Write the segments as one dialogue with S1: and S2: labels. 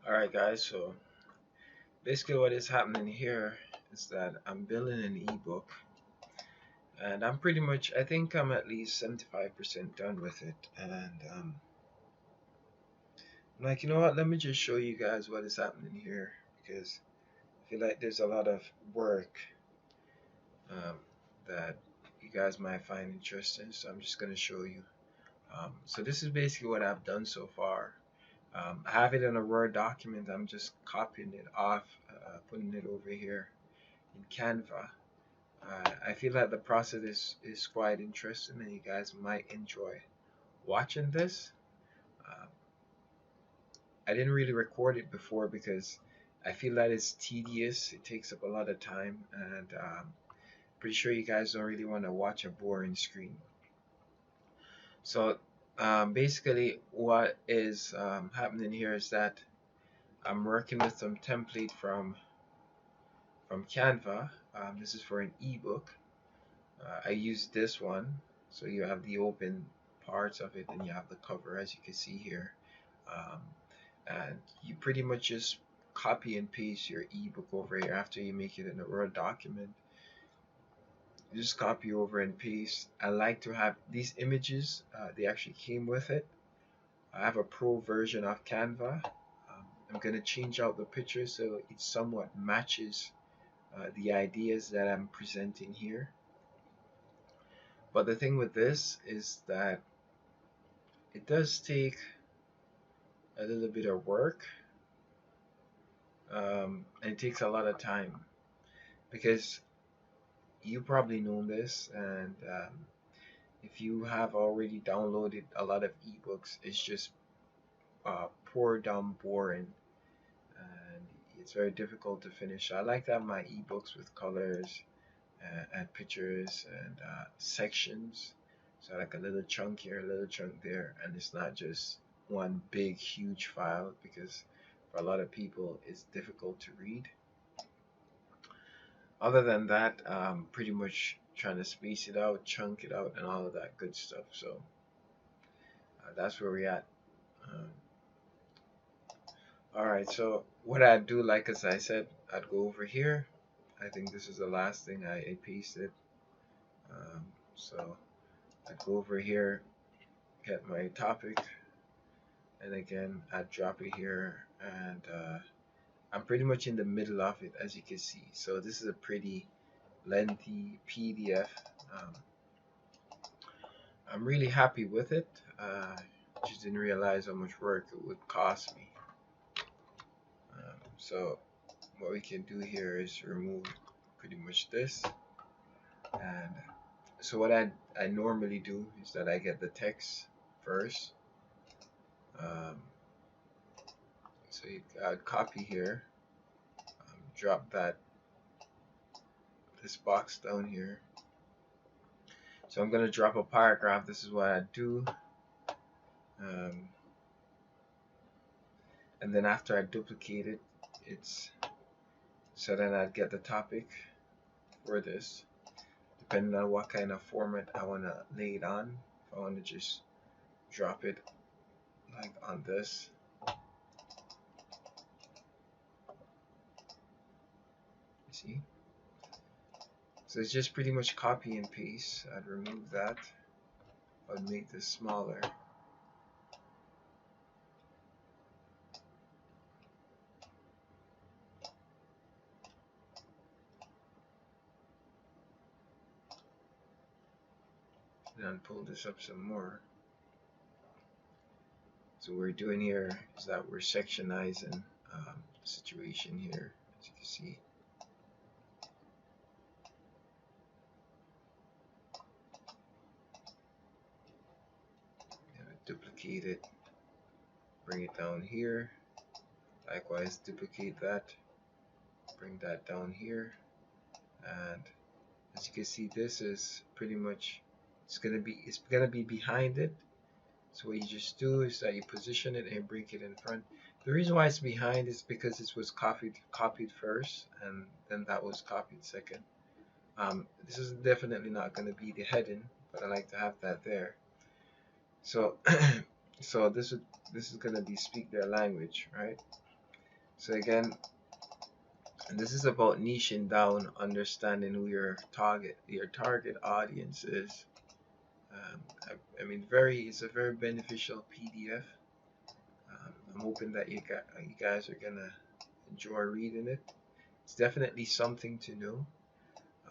S1: Alright guys, so basically what is happening here is that I'm building an ebook and I think I'm at least 75% done with it. And I'm like, you know what, let me just show you guys what is happening here because I feel like there's a lot of work um, that you guys might find interesting. So I'm just going to show you. So this is basically what I've done so far. I have it in a Word document. I'm just copying it off, putting it over here in Canva. I feel like the process is quite interesting and you guys might enjoy watching this. Um, I didn't really record it before because I feel that it's tedious. It takes up a lot of time, and pretty sure you guys don't really want to watch a boring screen. So basically, what is happening here is that I'm working with some template from Canva. This is for an ebook. I use this one, so you have the open parts of it, and you have the cover, as you can see here. Um, and you pretty much just copy and paste your ebook over here after you make it in a Word document. You just copy over and paste. I like to have these images, they actually came with it. I have a pro version of Canva. I'm going to change out the picture so it somewhat matches the ideas that I'm presenting here. But the thing with this is that it does take a little bit of work, and it takes a lot of time because you probably know this, and if you have already downloaded a lot of ebooks, it's just poor, dumb, boring, and it's very difficult to finish. I like to have my ebooks with colors and pictures and sections. So like a little chunk here, a little chunk there, and it's not just one big, huge file because for a lot of people it's difficult to read. Other than that, pretty much trying to space it out, chunk it out, and all of that good stuff. So that's where we're at. Um, all right. So what I'd do, like as I said, I'd go over here. I think this is the last thing I pasted. Um, so I'd go over here, get my topic, and again I'd drop it here, and I'm pretty much in the middle of it, as you can see. So this is a pretty lengthy PDF. Um, I'm really happy with it. Just didn't realize how much work it would cost me. So what we can do here is remove pretty much this. And so what I normally do is that I get the text first. Um, so I'd copy here, drop this box down here. So I'm gonna drop a paragraph. This is what I do. Um, and then after I duplicate it, it's so then I'd get the topic for this, depending on what kind of format I want to lay it on. If I want to just drop it like on this, you see? So it's just pretty much copy and paste. I'd remove that. I'd make this smaller. Then pull this up some more. So what we're doing here is that we're sectionizing the situation here, as you can see. Duplicate it, bring it down here. Likewise, duplicate that, bring that down here. And as you can see, this is pretty much it's gonna be behind it. So what you just do is that you position it and bring it in front. The reason why it's behind is because it was copied first, and then that was copied second. This is definitely not going to be the heading, but I like to have that there. So so this is going to be speak their language, right? So again, and this is about niching down, understanding who your target audience is. I mean, it's a very beneficial PDF. I'm hoping that you guys are gonna enjoy reading it. It's definitely something to know.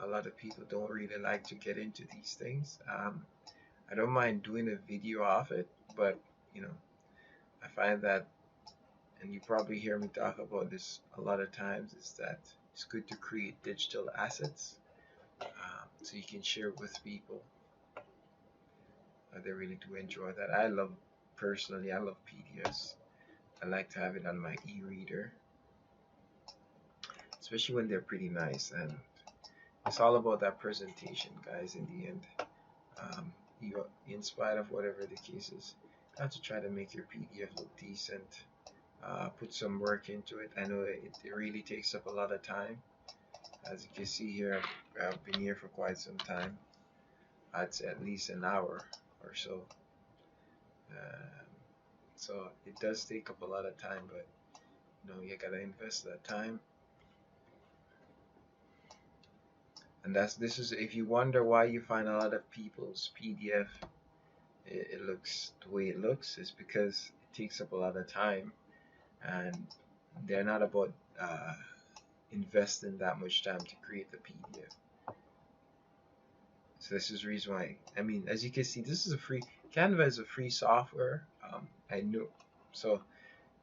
S1: A lot of people don't really like to get into these things. I don't mind doing a video of it, but you know, I find that, and you probably hear me talk about this a lot of times, is that it's good to create digital assets, so you can share with people. They really do enjoy that. Personally, I love PDFs. I like to have it on my e-reader, especially when they're pretty nice. And it's all about that presentation, guys, in the end. Um, in spite of whatever the case is, you have to try to make your PDF look decent. Put some work into it. I know it really takes up a lot of time. As you can see here, I've been here for quite some time. I'd say at least an hour or so. Um, so it does take up a lot of time, but you gotta invest that time. And this is, if you wonder why you find a lot of people's PDF, it looks the way it looks, is because it takes up a lot of time, and they're not about investing that much time to create the PDF. So this is the reason why. I mean, as you can see, this is a free. Canva is a free software. I knew. So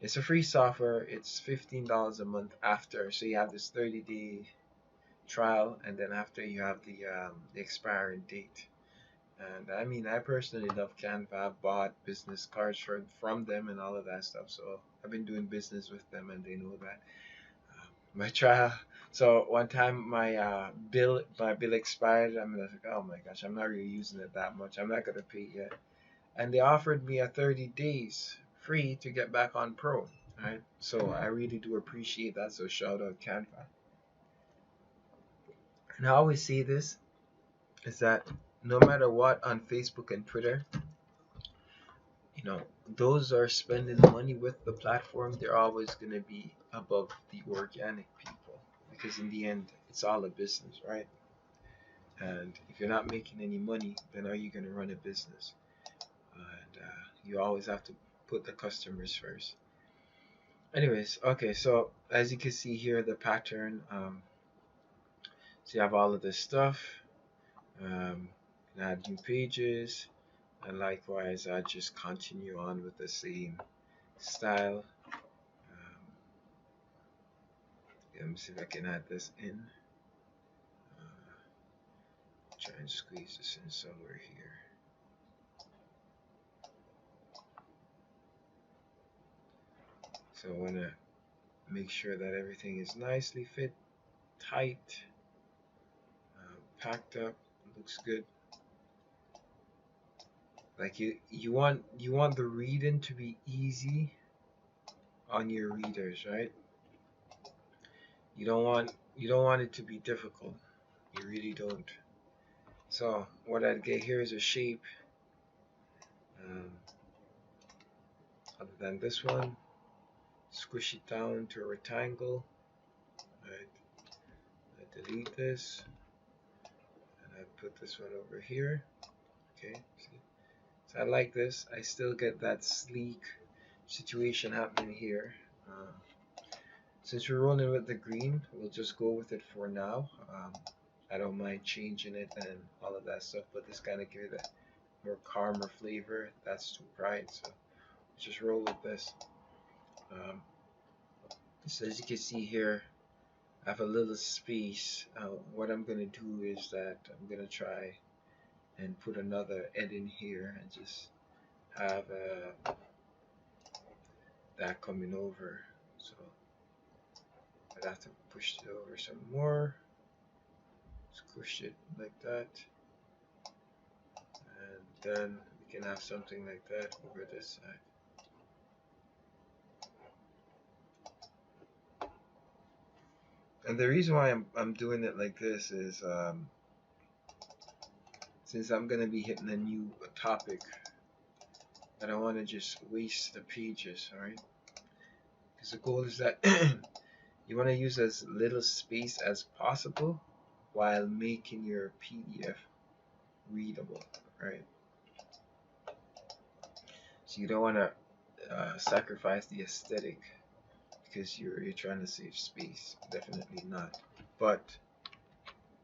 S1: it's a free software. It's $15 a month after. So you have this 30-day trial, and then after you have the expiring date. And I mean, I personally love Canva. I've bought business cards from them and all of that stuff. So I've been doing business with them, and they know that. My trial. So one time my bill expired. I'm like, oh my gosh, I'm not really using it that much. I'm not gonna pay yet. And they offered me a 30 days free to get back on Pro. Right. So I really do appreciate that. So shout out Canva. And I always say this, is that no matter what on Facebook and Twitter, you know, those are spending money with the platform, they're always going to be above the organic people, because in the end, it's all a business, right? And if you're not making any money, then how are you going to run a business? And you always have to put the customers first. Anyways, okay, so as you can see here, the pattern, so you have all of this stuff. Add new pages, and likewise, I just continue on with the same style. Let me see if I can add this in. Try and squeeze this in somewhere here. So I want to make sure that everything is nicely fit, tight, packed up, looks good. Like you want the reading to be easy on your readers, right? You don't want it to be difficult. You really don't. So what I'd get here is a shape, um, other than this one. Squish it down to a rectangle. Right. I delete this, and I put this one over here. Okay. See? So I like this. I still get that sleek situation happening here. Since we're rolling with the green, we'll just go with it for now. I don't mind changing it and all of that stuff, but this kind of gives it a more calmer flavor. That's too bright, so just roll with this. So as you can see here, I have a little space. What I'm gonna do is that I'm gonna try and put another Ed in here and just have that coming over. So I'd have to push it over some more. Squish it like that, and then we can have something like that over this side. And the reason why I'm doing it like this is, since I'm gonna be hitting a new topic, I don't want to just waste the pages, alright? So the goal is that you want to use as little space as possible while making your PDF readable, right? So you don't want to sacrifice the aesthetic because you're trying to save space. Definitely not. But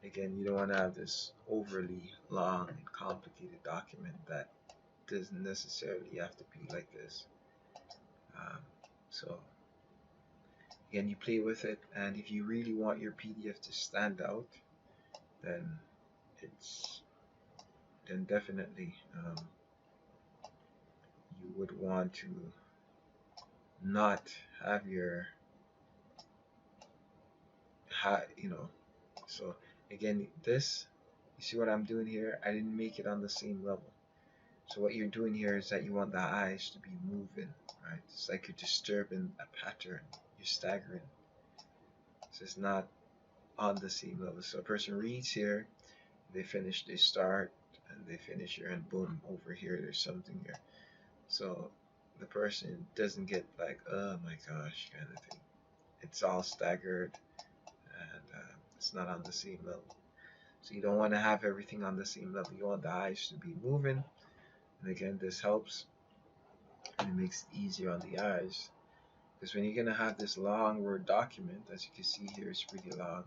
S1: again, you don't want to have this overly long and complicated document that doesn't necessarily have to be like this. Um, so again, you play with it, and if you really want your PDF to stand out, then it's definitely you would want to not have your you know. So again, this, you see what I'm doing here? I didn't make it on the same level. So what you're doing here is that you want the eyes to be moving, right? It's like you're disturbing a pattern. You're staggering. So it's not on the same level. So a person reads here, they finish, they start, and they finish here, and boom, over here, there's something here. So the person doesn't get like, oh my gosh, kind of thing. It's all staggered, and it's not on the same level. So you don't want to have everything on the same level. You want the eyes to be moving. And again, this helps, and it makes it easier on the eyes. Because when you're going to have this long Word document, as you can see here, it's pretty long.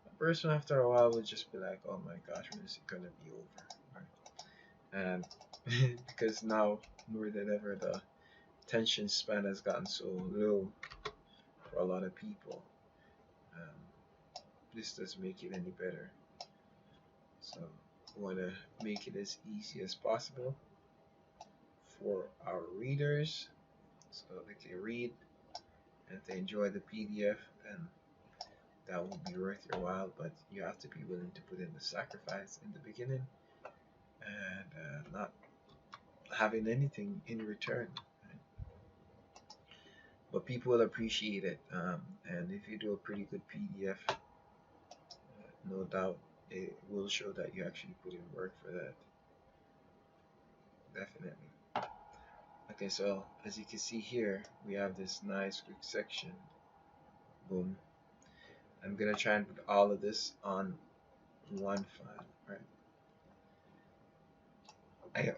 S1: A person after a while will just be like, oh my gosh, when is it going to be over? Right? And because now, more than ever, the attention span has gotten so low for a lot of people. This doesn't make it any better. So we want to make it as easy as possible for our readers so they can read, and if they enjoy the PDF, then that will be worth your while. But you have to be willing to put in the sacrifice in the beginning and not having anything in return. But people will appreciate it, and if you do a pretty good PDF, no doubt it will show that you actually put in work for that. Definitely. Okay, so as you can see here, we have this nice quick section. Boom. I'm gonna try and put all of this on one file, right? I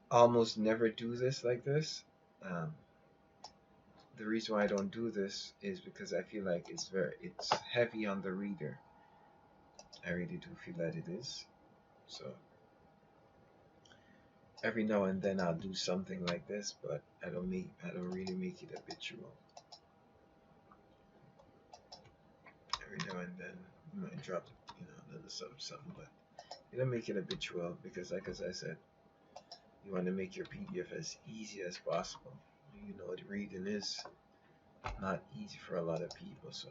S1: almost never do this like this. Um, the reason why I don't do this is because I feel like it's heavy on the reader. I really do feel that it is. So every now and then I'll do something like this, but I don't really make it habitual. Every now and then you might drop, a little something, but you don't make it habitual because, like as I said, you want to make your PDF as easy as possible. You know, the reading is not easy for a lot of people, so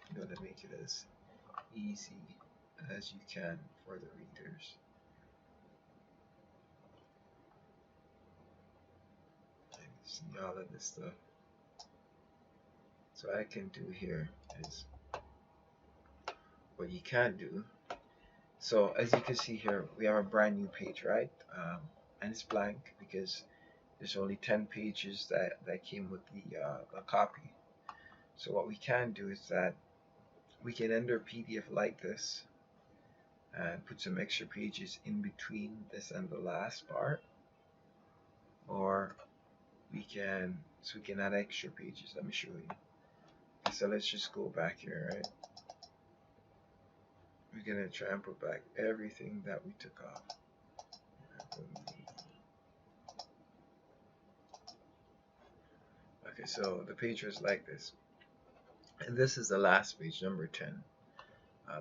S1: you got to make it as easy as you can for the readers. And see all of this stuff. So what I can do here is what you can do. So as you can see here, we have a brand new page, right? And it's blank because there's only 10 pages that came with the copy. So what we can do is that we can enter PDF like this and put some extra pages in between this and the last part, or we can add extra pages. Let me show you. So let's just go back here, right? We're gonna try and put back everything that we took off. Okay, so the page was like this, and this is the last page, number 10.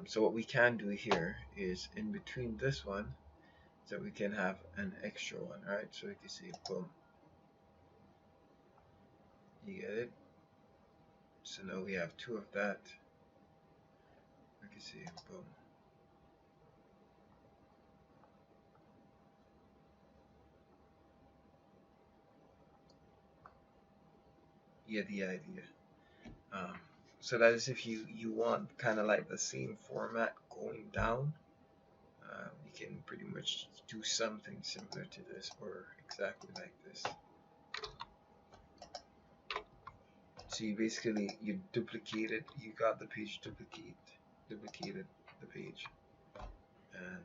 S1: So what we can do here is in between this one, so we can have an extra one, right? So you can see, boom, you get it. So now we have two of that. You can see, boom. You get the idea. So that is if you want kind of like the same format going down. You can pretty much do something similar to this or exactly like this. So you basically you duplicated, you got the page duplicated the page, and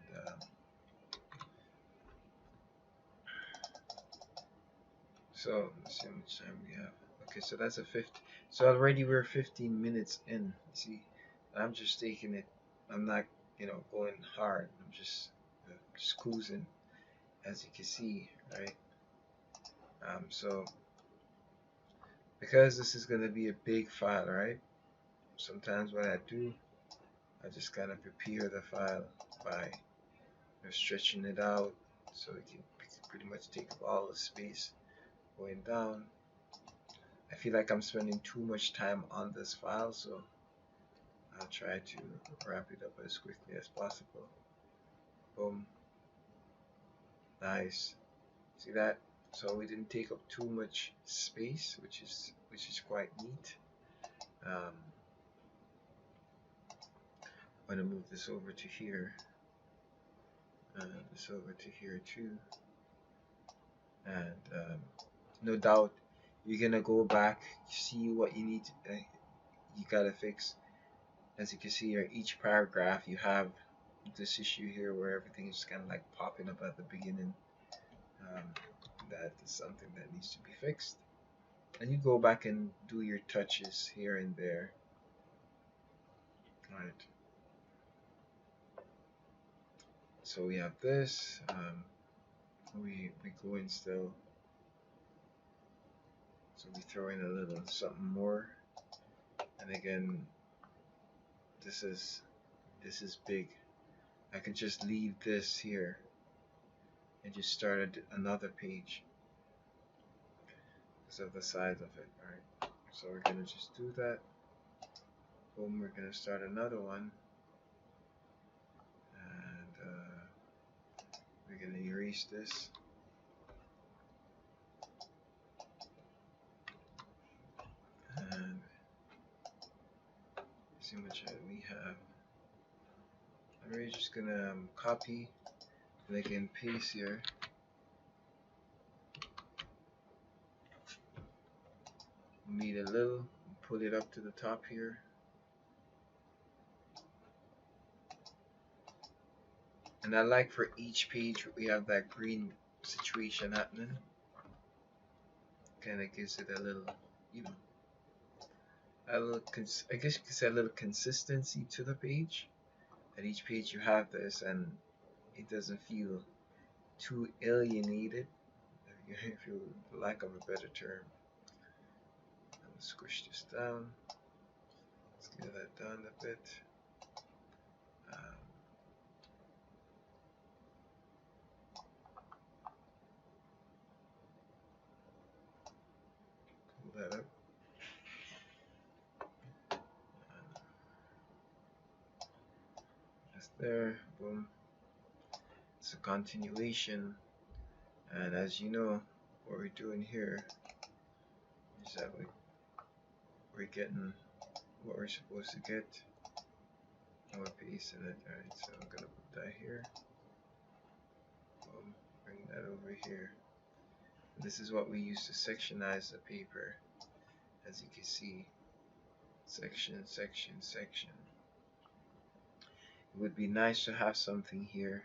S1: so let's see how much time we have. Okay, so that's a 50. So already we're 15 minutes in. See, I'm just taking it. I'm not, going hard. I'm just cruising, as you can see, right? So because this is gonna be a big file, right? Sometimes what I do, I just kind of prepare the file by stretching it out so it can pretty much take up all the space going down. I feel like I'm spending too much time on this file, so I'll try to wrap it up as quickly as possible. Boom. Nice. See that? So we didn't take up too much space, which is quite neat. I'm going to move this over to here, this over to here too, and no doubt you're gonna go back, see what you need to, you gotta fix. As you can see here, each paragraph you have this issue here where everything is kind of like popping up at the beginning. Um, that is something that needs to be fixed. And you go back and do your touches here and there. Alright. So we have this. We go in still. So we throw in a little something more. And again, this is big. I could just leave this here and just start another page because of the size of it. Alright. So we're gonna just do that. Boom, we're gonna start another one. And we're gonna erase this. And see how much we have. I'm just gonna copy and again paste here. Need a little, put it up to the top here. And I like for each page we have that green situation happening. Kind of gives it a little, I guess you could say a little consistency to the page. At each page you have this, and it doesn't feel too alienated, if you lack of a better term. Let's squish this down. Let's get that down a bit. Pull that up. That's there. Boom. It's a continuation, and as you know, what we're doing here is that we're getting what we're supposed to get, and we're pasting it. Alright, so I'm gonna put that here. Boom. Bring that over here. And this is what we use to sectionize the paper. As you can see, section, section, section. It would be nice to have something here.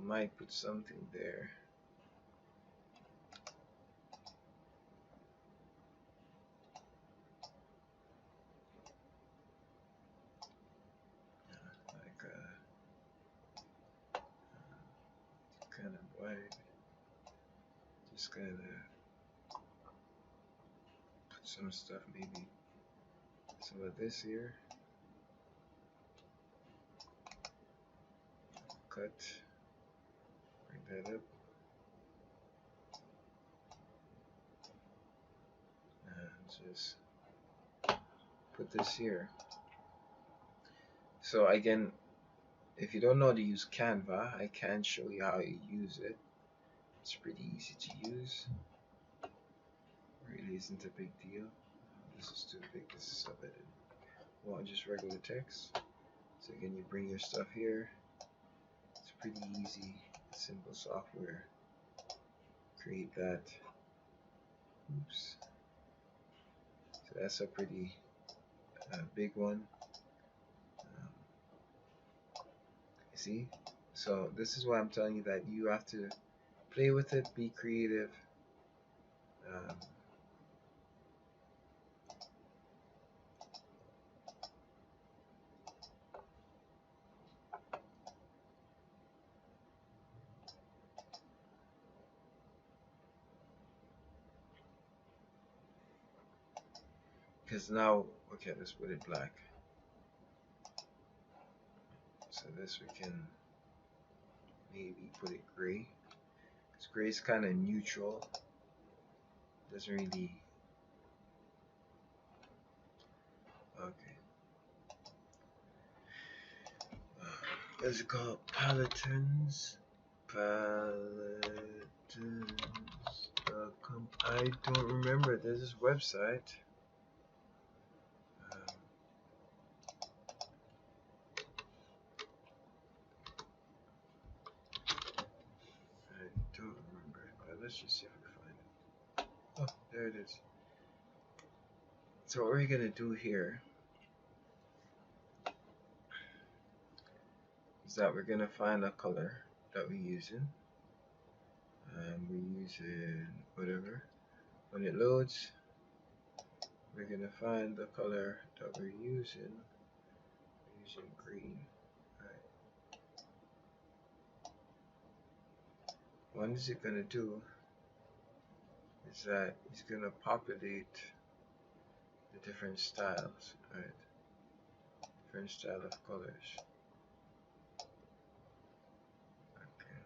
S1: Might put something there. Like kind of wide. Just kind of put some stuff, maybe some of this here. Cut. Bring that up. And just put this here. So again, if you don't know how to use Canva, I can show you how you use it. It's pretty easy to use. Really isn't a big deal. This is too big. This is subheaded. Want just regular text. So again, you bring your stuff here. It's pretty easy, simple software. Create that. Oops. So that's a pretty big one. You see? So this is why I'm telling you that you have to play with it, be creative. Um, because now, okay, let's put it black. So this we can maybe put it gray. Because gray is kind of neutral. Doesn't really. Okay. What's it called? Paletons. Paletons.com. I don't remember. There's this website. Um, I don't remember. But let's just see if we can find it. Oh, there it is. So what we're gonna do here is that we're gonna find a color that we're using. And we're using whatever. When it loads, we're gonna find the color that we're using. We're using green. Alright. What is it gonna do is that it's gonna populate the different styles, right? Different style of colors. Okay.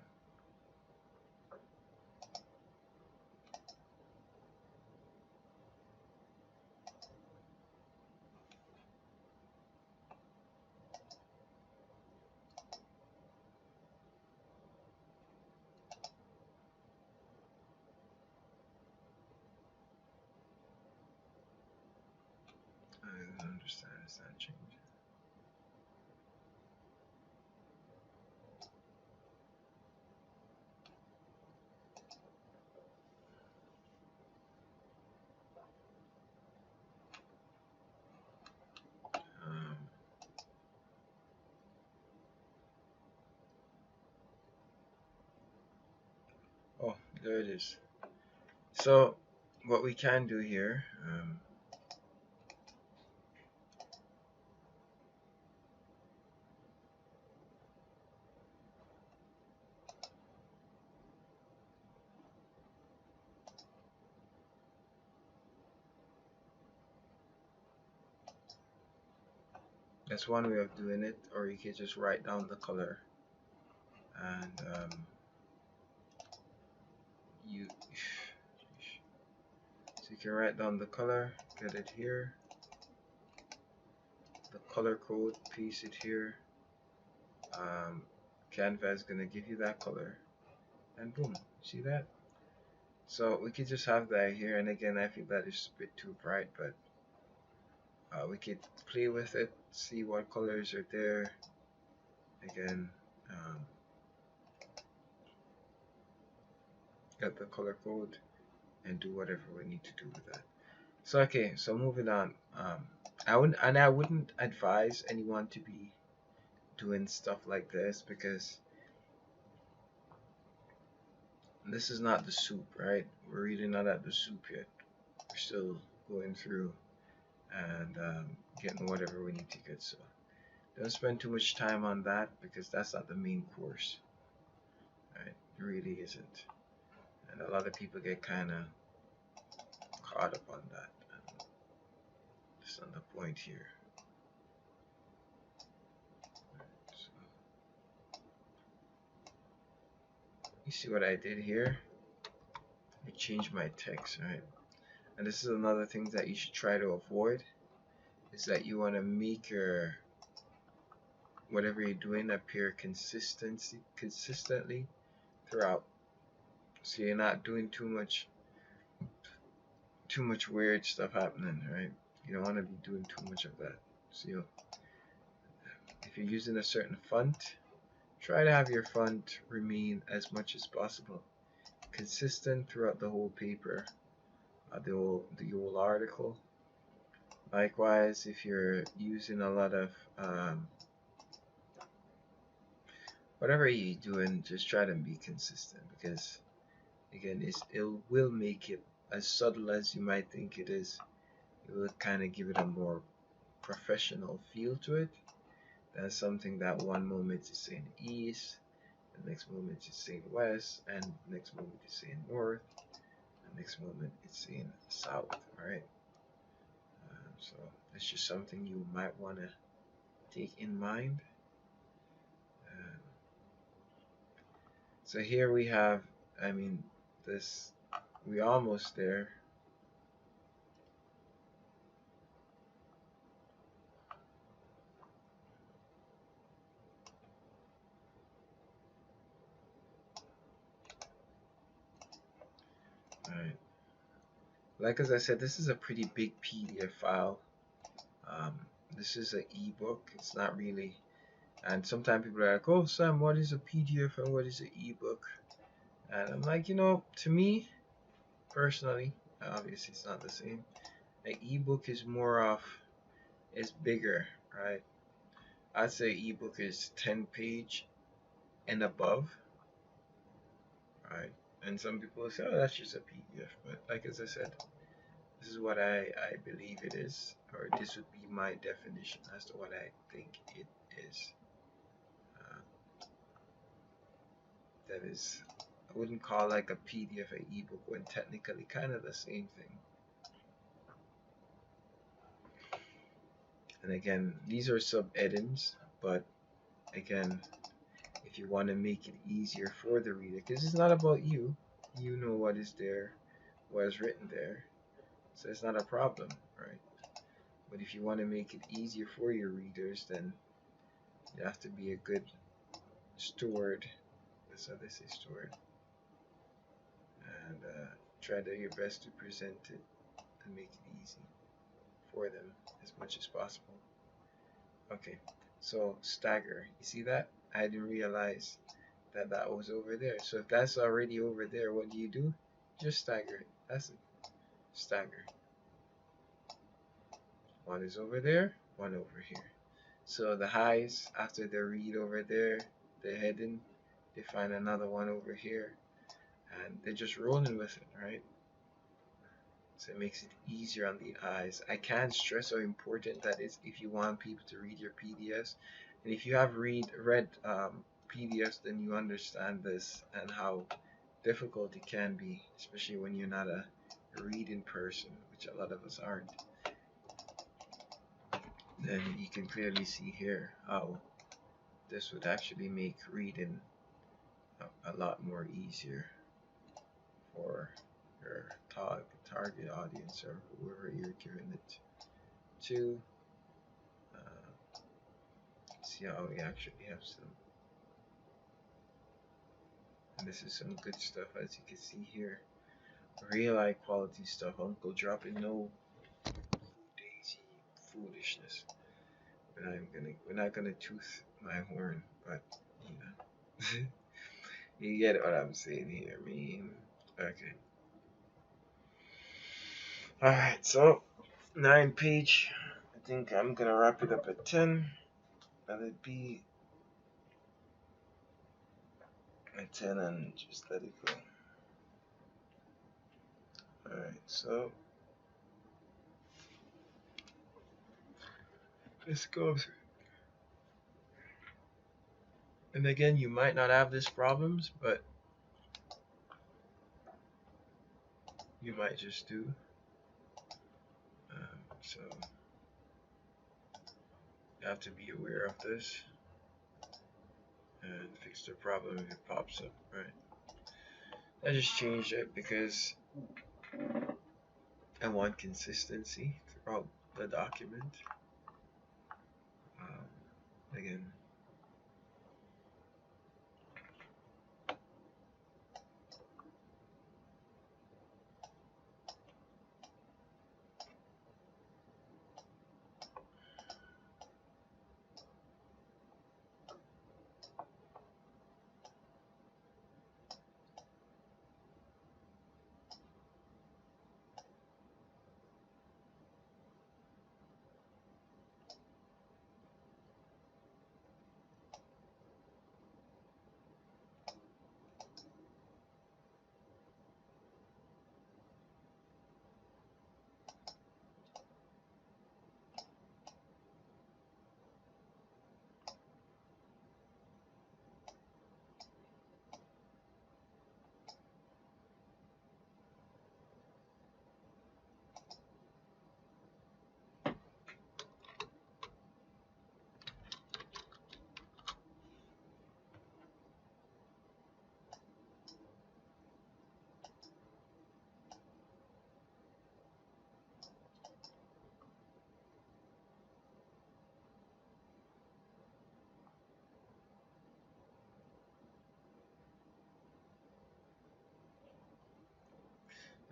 S1: I don't understand. It's not changing. Um, oh, there it is. So what we can do here, that's one way of doing it, or you can just write down the color and you so you can write down the color, get it here, the color code, paste it here. Canva is gonna give you that color, and boom, see that? So we could just have that here, and again, I feel that is a bit too bright, but we could play with it, see what colors are there. Again, get the color code and do whatever we need to do with that. So okay, so moving on. I wouldn't advise anyone to be doing stuff like this because this is not the soup, right? We're really not at the soup yet. We're still going through and getting whatever we need to get. So don't spend too much time on that because that's not the main course, right? It really isn't. And a lot of people get kind of caught up on that. And that's not the point here. So, you see what I did here? I changed my text, right? And this is another thing that you should try to avoid is that you want to make your whatever you're doing appear consistently throughout. So you're not doing too much weird stuff happening, right? You don't want to be doing too much of that. So if you're using a certain font, try to have your font remain as much as possible consistent throughout the whole paper, the whole article. Likewise, if you're using a lot of whatever you're doing, just try to be consistent, because again, it will make it as subtle as you might think it is. It will kind of give it a more professional feel to it. That's something that one moment is saying east, the next moment it's saying west, and the next moment it's saying north, the next moment it's saying south. All right. So that's just something you might want to take in mind. Um, so here we have, I mean, this, we almost there. All right. Like as I said, this is a pretty big PDF file. Um, this is an ebook. It's not really, and sometimes people are like, "Oh, Sam, what is a PDF and what is an ebook?" And I'm like, to me personally, obviously it's not the same. An ebook is more of, it's bigger, right? I'd say ebook is 10-page and above, right? And some people say, "Oh, that's just a PDF," but like as I said, this is what I believe it is, or this would be my definition as to what I think it is. Uh, that is, I wouldn't call like a PDF an ebook when technically kind of the same thing. And again, these are sub-headings, but again, if you want to make it easier for the reader, because it's not about you, you know what is there, what is written there, so it's not a problem, right? But if you want to make it easier for your readers, then you have to be a good steward. That's how they say steward. And try to your best to present it and make it easy for them as much as possible. Okay, so stagger. You see that? I didn't realize that that was over there. So if that's already over there, what do? Just stagger it. That's it. Stagger. One is over there, one over here. So the highs, after the read over there, the heading, they find another one over here, and they're just rolling with it, right? So it makes it easier on the eyes. I can't stress how important that is if you want people to read your PDFs. And if you have read PDFs, then you understand this and how difficult it can be, especially when you're not a reading person, which a lot of us aren't. Then you can clearly see here how this would actually make reading a lot more easier for your target audience or whoever you're giving it to. See how we actually have some, and this is some good stuff, as you can see here. Real high quality stuff. Uncle dropping no daisy foolishness. We're not gonna tooth my horn, but you know, you get what I'm saying here, man. Okay. All right, so 9-page. I think I'm gonna wrap it up at 10. Let it be at 10 and just let it go. All right, so let's go. And again, you might not have these problems, but you might just do. So you have to be aware of this and fix the problem if it pops up, right? I just changed it because I want consistency throughout the document. Again,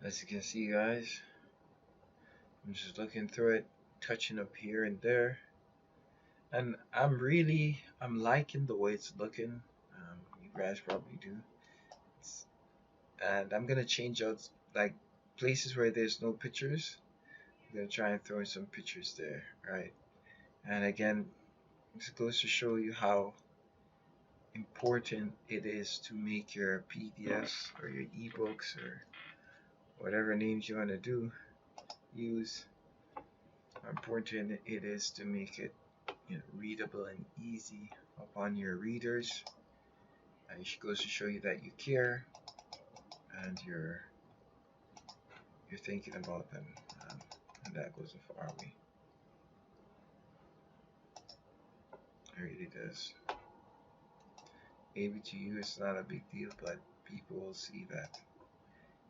S1: As you can see, guys, I'm just looking through it, touching up here and there, and I'm liking the way it's looking. You guys probably do. It's, and I'm gonna change out like places where there's no pictures. I'm gonna try and throw in some pictures there, right? And again, this goes to show you how important it is to make your PDFs or your ebooks or whatever names you want to use. How important it is to make it, readable and easy upon your readers. And it goes to show you that you care and you're thinking about them, and that goes a far way. It really does. Maybe to you it's not a big deal, but people will see that.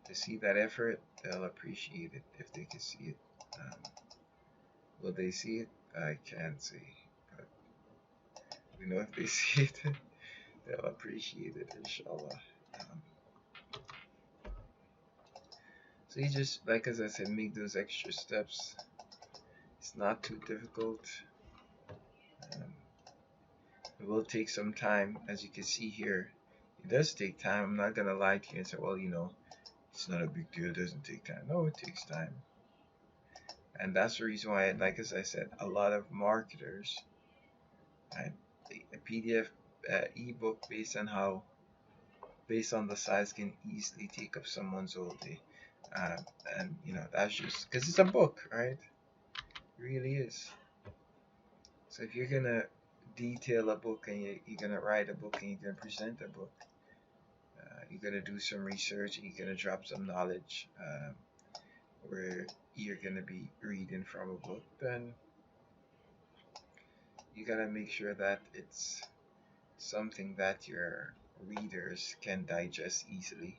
S1: To see that effort, they'll appreciate it if they can see it. Will they see it? I can't say, but we know if they see it, they'll appreciate it, inshallah. Um, so you just, like as I said, make those extra steps. It's not too difficult. Um, it will take some time, as you can see here. It does take time. I'm not gonna lie to you and say, well, it's not a big deal. It doesn't take time. No, it takes time. And that's the reason why, like as I said, a lot of marketers, right, a PDF ebook based on the size can easily take up someone's whole day. Uh, and that's just because it's a book, right? It really is. So if you're gonna detail a book and you're gonna write a book and you're gonna present a book, you're gonna do some research and you're gonna drop some knowledge where you're gonna be reading from a book, then you gotta make sure that it's something that your readers can digest easily,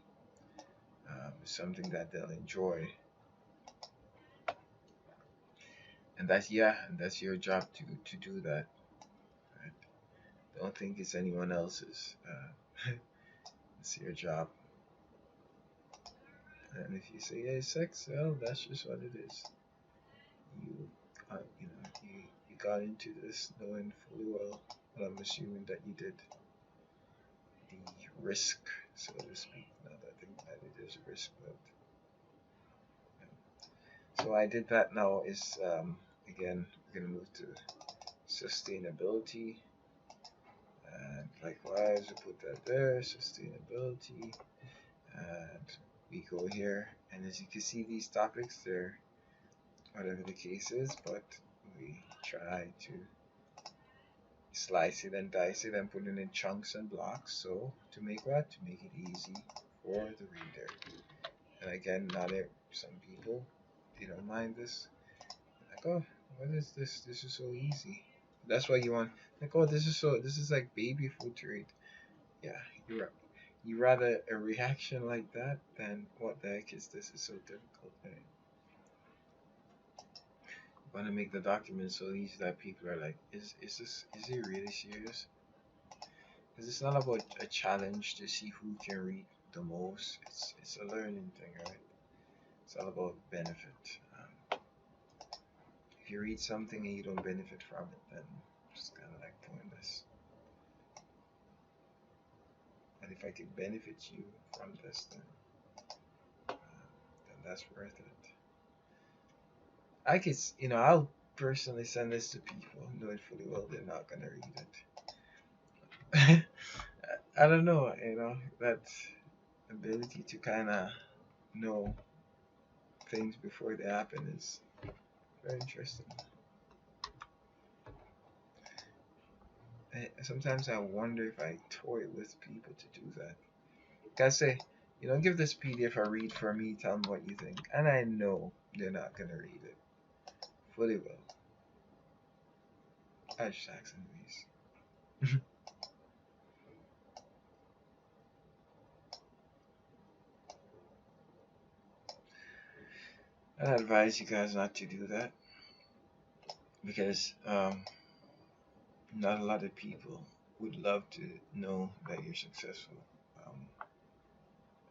S1: something that they'll enjoy, and that's your job to do that. Right? Don't think it's anyone else's. It's your job. And if you say, "Hey, sex," well, that's just what it is. You, you got into this knowing fully well. But I'm assuming that you did the risk, so to speak. Not that I think that it is risk, but so I did that. Now is again we're gonna move to sustainability, and likewise we put that there, sustainability, and we go here, and as you can see, these topics, they're whatever the case is, but we try to slice it and dice it and put it in chunks and blocks. So to make what? To make it easy for the reader. And again, some people, they don't mind this. Like, oh, what is this? This is so easy. That's why you want, like, oh, this is like baby food to read. Yeah, you rather a reaction like that than what the heck is this? Is so difficult. Right? Want to make the document so easy that people are like, is he really serious? Because it's not about a challenge to see who can read the most. It's a learning thing, right? It's all about benefit. If you read something and you don't benefit from it, then it's kind of like pointless. But if I could benefit you from this, then that's worth it. I could, I'll personally send this to people knowing fully well they're not gonna read it. I don't know, that ability to kind of know things before they happen is very interesting. Sometimes I wonder if I toy with people to do that. I say, give this PDF a read for me, tell them what you think. And I know they're not going to read it. Fully well. I just ask anyways. I advise you guys not to do that. Because not a lot of people would love to know that you're successful.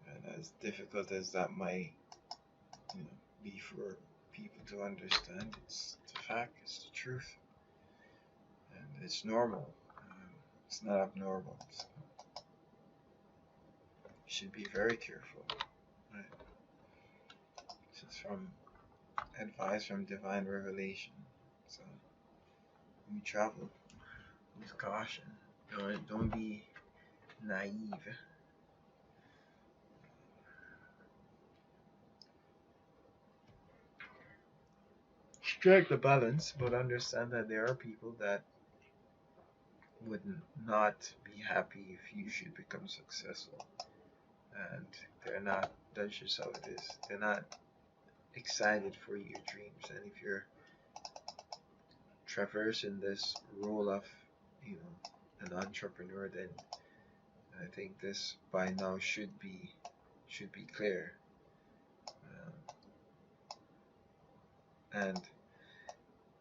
S1: And as difficult as that might be for people to understand. It's the fact, it's the truth, and it's normal. It's not abnormal. So you should be very careful. Right? This is from advice from divine revelation. So when you travel with caution. Don't be naive. Strike the balance, but understand that there are people that would not be happy if you should become successful. And they're not, that's just how it is. They're not excited for your dreams. And if you're traversing this role of, an entrepreneur, then I think this by now should be clear. And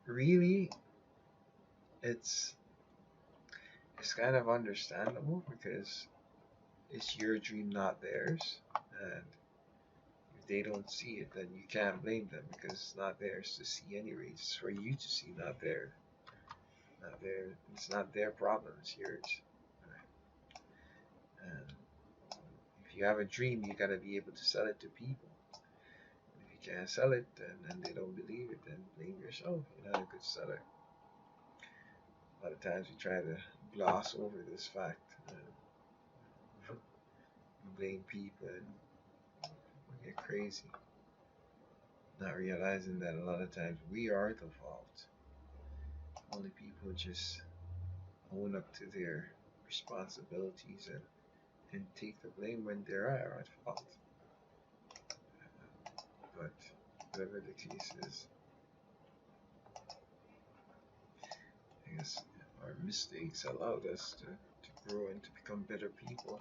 S1: really, it's kind of understandable because it's your dream, not theirs. And if they don't see it, then you can't blame them because it's not theirs to see anyway. It's for you to see, not their, not their. It's not their problem. It's yours. Right? And if you have a dream, you gotta be able to sell it to people. If you can't sell it, and they don't believe it, then blame yourself. You're not a good seller. A lot of times we try to gloss over this fact. Blame people and get crazy, not realizing that a lot of times we are the fault. Only people just own up to their responsibilities and take the blame when they are at fault. But whatever the case is, I guess our mistakes allowed us to grow and to become better people,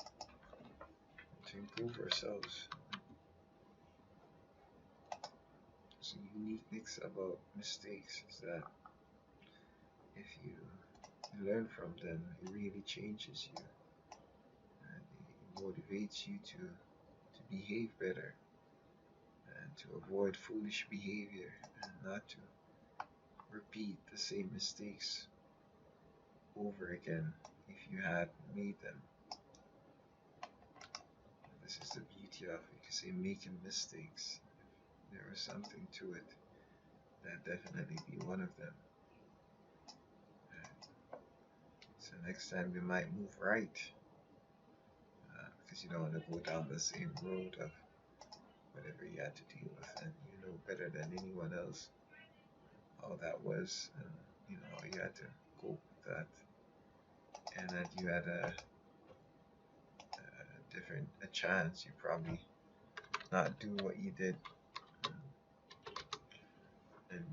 S1: to improve ourselves. So the uniqueness about mistakes is that if you learn from them, it really changes you. And it motivates you to behave better and to avoid foolish behavior and not to repeat the same mistakes over again if you had made them. This is the beauty of, you can say, making mistakes. If there was something to it, that definitely be one of them. So next time you might move right, because you don't want to go down the same road of whatever you had to deal with, and you know better than anyone else how that was, and how you had to cope with that, and that you had a different chance. You probably not do what you did, and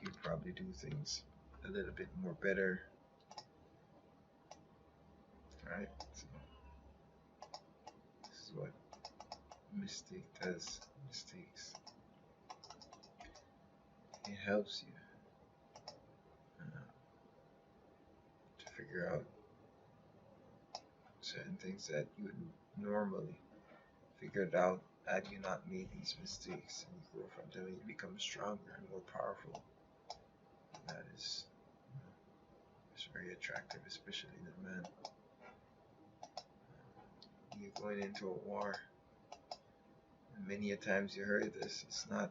S1: you probably do things a little bit more better, right? So this is what mistake does. Mistakes, it helps you to figure out certain things that you would normally figure it out had you not made these mistakes, and you grow from them and you become stronger and more powerful. And that is, it's very attractive, especially in a man. You're going into a war, and many a times you heard this, it's not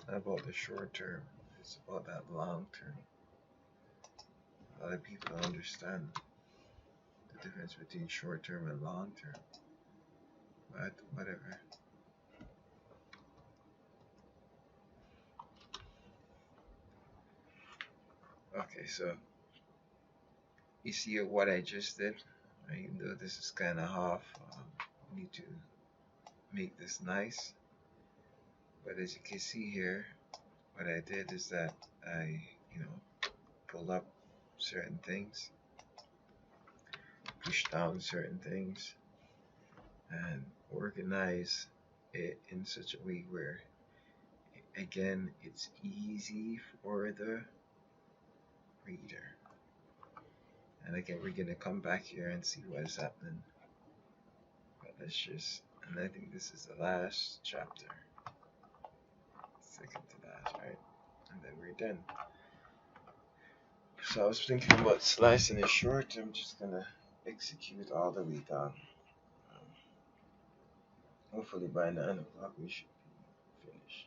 S1: about the short term, it's about that long term. A lot of people don't understand the difference between short term and long term, but whatever. Okay, so you see what I just did, right? Even though this is kind of half, I need to make this nice, but as you can see here, what I did is that I pull up certain things, push down certain things, and organize it in such a way where, again, it's easy for the reader. And again, we're gonna come back here and see what is happening. But let's just, and I think this is the last chapter. click into that, right? And then we're done. So I was thinking about slicing it short. I'm just gonna execute all the way down. Um, Hopefully by 9 o'clock we should be finished.